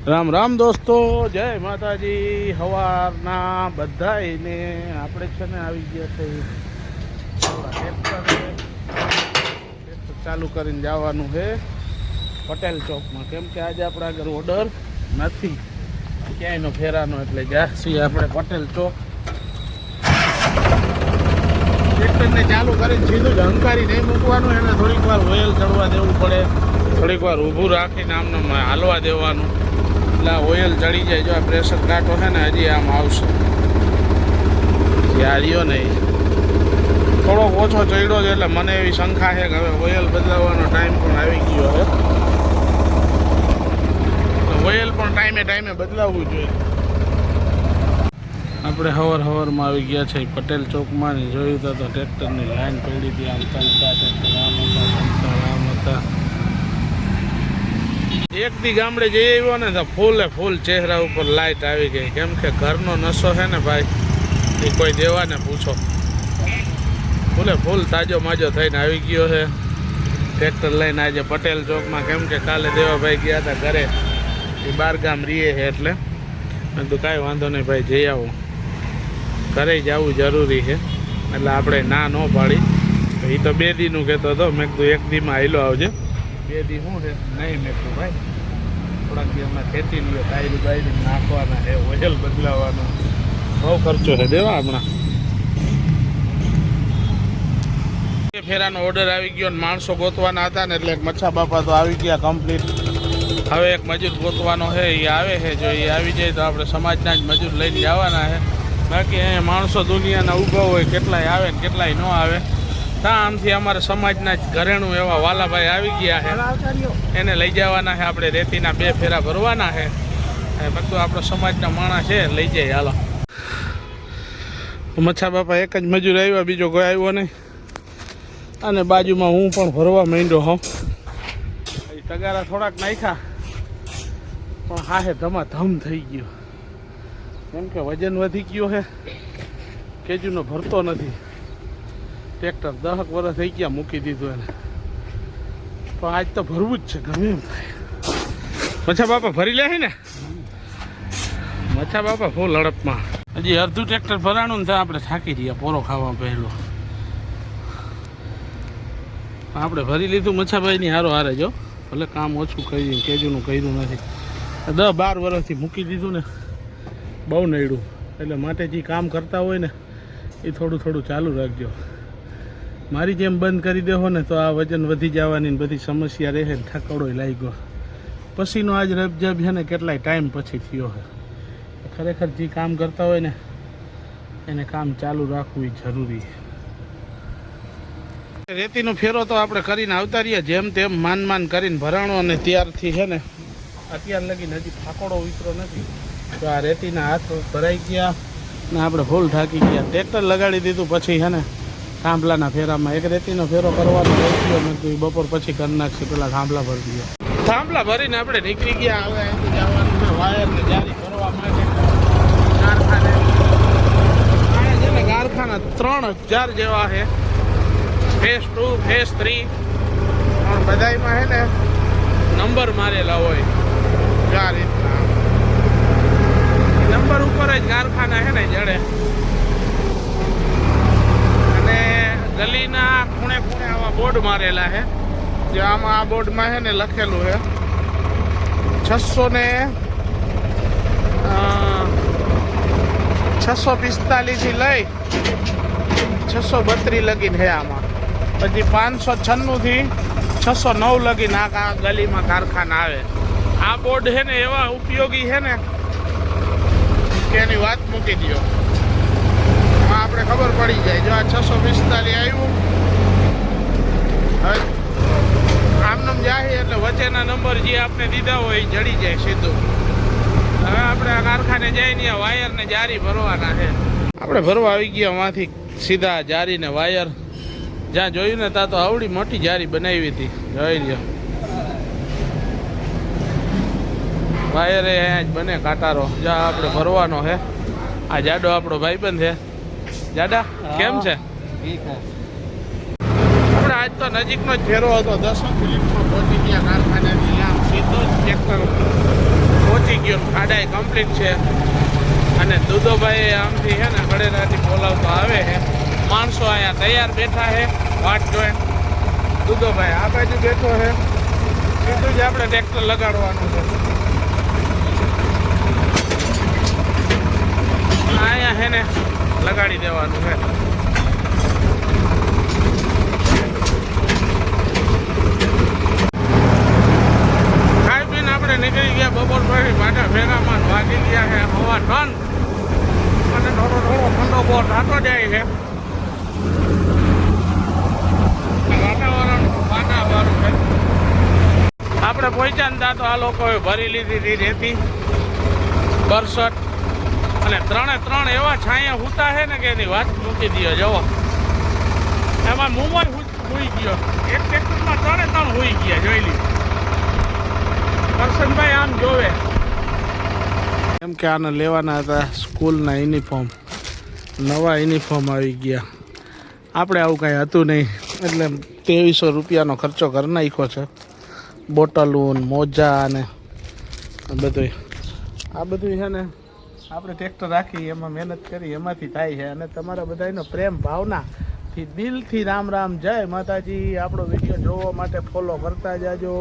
રામ રામ દોસ્તો, જય માતાજી. સવારના બધાને આપણે છે ને આવી ગયા છે ટ્રેક્ટર ચાલુ કરીને જવાનું છે પટેલ ચોકમાં, કેમ કે આજે આપણા આગળ ઓર્ડર નથી ક્યાંયનો ફેરાનો, એટલે જ્યાંથી આપણે પટેલ ચોક ટ્રેક્ટરને ચાલુ કરીને સીધું જ હંકારી નહીં મૂકવાનું, એને થોડીક વાર ઓઇલ ચડવા દેવું પડે, થોડીક વાર ઊભું રાખીને આમને હાલવા દેવાનું, એટલે ઓઇલ ચડી જાય. જો આ પ્રેશર કાંટો છે ને હજી આમ આવશે, રહ્યો નહીં, થોડોક ઓછો ચડ્યો છે, એટલે મને એવી શંકા છે કે હવે ઓઇલ બદલાવવાનો ટાઈમ પણ આવી ગયો છે. ઓઇલ પણ ટાઈમે ટાઈમે બદલાવવું જોઈએ. આપણે સવારમાં આવી ગયા છે પટેલ ચોકમાં, ને જોયું તો ટ્રેક્ટરની લાઈન પડી હતી, આમ તલતા ટ્રેક્ટર આમ હતા. એક દી ગામડે જઈ આવ્યો ને તો ફૂલ ચહેરા ઉપર લાઈટ આવી ગઈ, કેમ કે ઘરનો નશો છે ને ભાઈ, એ કોઈ દેવાને પૂછો, ફૂલ તાજો માજો થઈને આવી ગયો છે ટ્રેક્ટર લઈને આજે પટેલ ચોકમાં. કેમ કે કાલે દેવાભાઈ ગયા હતા ઘરે, એ બાર ગામ રહીએ છે, એટલે મેં તો કાંઈ વાંધો નહીં ભાઈ, જઈ આવું, ઘરે જવું જરૂરી છે, એટલે આપણે ના ન પાડી. એ તો 2 દીનું કહેતો હતો, મેં કીધું 1 દીમાં આવેલો આવજે. 2 દી શું છે નહીં, મેં કીધું ભાઈ થોડાક દી હમણાં ખેંચી લ્યો, ટાયરી બાયરી નાખવાના છે, ઓઇલ બદલાવાનો બહુ ખર્ચો છે દેવા. હમણાં ફેરાનો ઓર્ડર આવી ગયો ને માણસો ગોતવાના હતા ને, એટલે એક મચ્છા બાપા તો આવી ગયા કમ્પ્લીટ. હવે એક મજૂર ગોતવાનો છે, એ આવે છે, જો એ આવી જાય તો આપણે સમાજના જ મજૂર લઈને જવાના છે. બાકી અહીંયા માણસો દુનિયાના ઊભા હોય, કેટલાય આવે ને કેટલાય ન આવે. ત્યાં આમથી અમારા સમાજના જ ઘરેણું એવા વાલાભાઈ આવી ગયા છે, એને લઈ જવાના છે. આપણે રેતીના 2 ફેરા ભરવાના છે, બધું આપણો સમાજના માણસ છે, લઈ જાય. હાલો, મચ્છા બાપા એક જ મજૂર આવ્યા, બીજો કોઈ આવ્યો નહીં. અને બાજુમાં હું પણ ભરવા માંડ્યો હોઉં. એ તગારા થોડાક નાખ્યા, પણ હાહે ધમાધમ થઈ ગયો, કેમ કે વજન વધી ગયો છે, કેજુનો ભરતો નથી. ટ્રેક્ટર 10 વર્ષ થઈ ગયા મૂકી દીધું એને, પણ આજ તો ભરવું જ છે ગમે એમ થાય. મચ્છા બાપા ભરી લે ને, મચ્છા બાપા ફૂલ હડપમાં. હજી અડધું ટ્રેક્ટર ભરાણું ને આપણે થાકી રહ્યા પોરો ખાવા પહેલો. આપણે ભરી લીધું મચ્છાભાઈની હારે જો, ભલે કામ ઓછું કર્યું, કેજુનું કર્યું નથી. 10-12 વર્ષથી મૂકી દીધું ને, બહુ નડ્યું, એટલે માટે જે કામ કરતા હોય ને એ થોડું ચાલુ રાખજો. મારી જેમ બંધ કરી દેવો ને તો આ વજન વધી જવાની ને બધી સમસ્યા રહે ને ઠાકડો લાગ્યો. પછીનો આજ રબજબ છે ને કેટલાય ટાઈમ પછી થયો છે. ખરેખર જે કામ કરતા હોય ને એને કામ ચાલુ રાખવું જરૂરી છે. રેતીનો ફેરો તો આપણે કરીને આવતા રહીએ, જેમ તેમ માન કરીને ભરાણો, અને ત્યારથી છે ને અત્યાર લગીને હજી ઠાકોડો ઉતરો નથી. તો આ રેતીના હાથ ભરાઈ ગયા ને આપણે ફૂલ થાકી ગયા. ટ્રેક્ટર લગાડી દીધું, પછી છે ને થાંભલાના ફેરામાં એક રેતીનો ફેરો કરવાનો રહી ગયો, મેં તો બપોર પછી કરી નાખશે, પેલા થાંભલા ભરી દીધા. થાંભલા ભરીને આપણે નીકળી ગયા. હવે અહીંથી જવાનું છે વાયરને જારી કરવા માટે કારખાને. અહીંયા છે ને કારખાના 3000 જેવા છે, ફેઝ 2 ફેઝ 3, પણ બધામાં છે ને નંબર મારેલા હોય. આ રીતના નંબર ઉપર જ કારખાના છે ને જડે. અને ગલીના ખૂણે આવા બોર્ડ મારેલા છે, જે આમાં આ બોર્ડમાં છે ને લખેલું છે 645 થી લઈ 632 લગીને છે આમાં. પછી 596 થી 609 લગીને આ ગલીમાં કારખાના આવે. આ બોર્ડ છે ને એવા ઉપયોગી છે ને કે એની વાત મૂકી દો, આપણે ખબર પડી જાય. જો આ 645 આવ્યું, હવે આમનામ જાય એટલે વચ્ચેના નંબર જે આપણે દીધા હોય એ જડી જાય સીધું. હવે આપણે આ કારખાને જઈને વાયરને જારી ભરવાના છે. આપણે ભરવા આવી ગયા આમાંથી સીધા જારીને વાયર. જ્યાં જોયું ને ત્યાં તો આવડી મોટી જારી બનાવી હતી, જોઈ લ્યો. વાયર અહીંયા જ બને કાંટારો, જ્યાં આપણે ભરવાનો છે. આ જાડો આપણો ભાઈબંધ છે. જાડા કેમ છે? આપણે આજ તો નજીકનો જ ફેરો હતો, 10 મિનિટમાં પહોંચી ગયા કારખાનેથી. આમ સીધો જ ટ્રેક્ટર પહોંચી ખાડાઈ કમ્પ્લીટ છે અને દુધોભાઈ આમથી છે ને ખડેરાથી બોલાવતો આવે છે. માણસો અહીંયા તૈયાર બેઠા છે વાટ જોઈ. દુધોભાઈ આ બાજુ બેઠો છે. સીધું જ આપણે ટ્રેક્ટર લગાડવાનું છે. અહીંયા છે ને લગાડી દેવાનું છે. ખાઈ પીને આપણે નીકળી ગયા બપોર પછી પાછા ભેગામાં વાગી ગયા છે 9:30 અને થોડો ઠંડો બહુ થતો જાય છે. વાતાવરણ વાતાવરણ છે. આપણે પહોંચ્યા ને ત્યાં તો આ લોકોએ ભરી લીધી હતી રેતી બરસટ અને 3 એવા છાંયા હુતા છે ને કે એની વાત મૂકી દો. જવો એમાં મુંબઈ હુઈ ગયો. એક ટ્રેક્ટરમાં 3 હુઈ ગયા. જોઈ લીધું કરશનભાઈ આમ જોવે. કેમ કે આને લેવાના હતા સ્કૂલના યુનિફોર્મ. નવા યુનિફોર્મ આવી ગયા. આપણે આવું કાંઈ હતું નહીં એટલે 2300 રૂપિયાનો ખર્ચો કરી નાખ્યો છે. બોટલું મોજા અને બધું આ બધું છે ને આપણે ટ્રેક્ટર રાખી એમાં મહેનત કરી એમાંથી થાય છે. અને તમારા બધાનો પ્રેમ ભાવનાથી દિલથી રામ રામ. જય માતાજી. આપણો વિડીયો જોવા માટે ફોલો કરતા જાજો.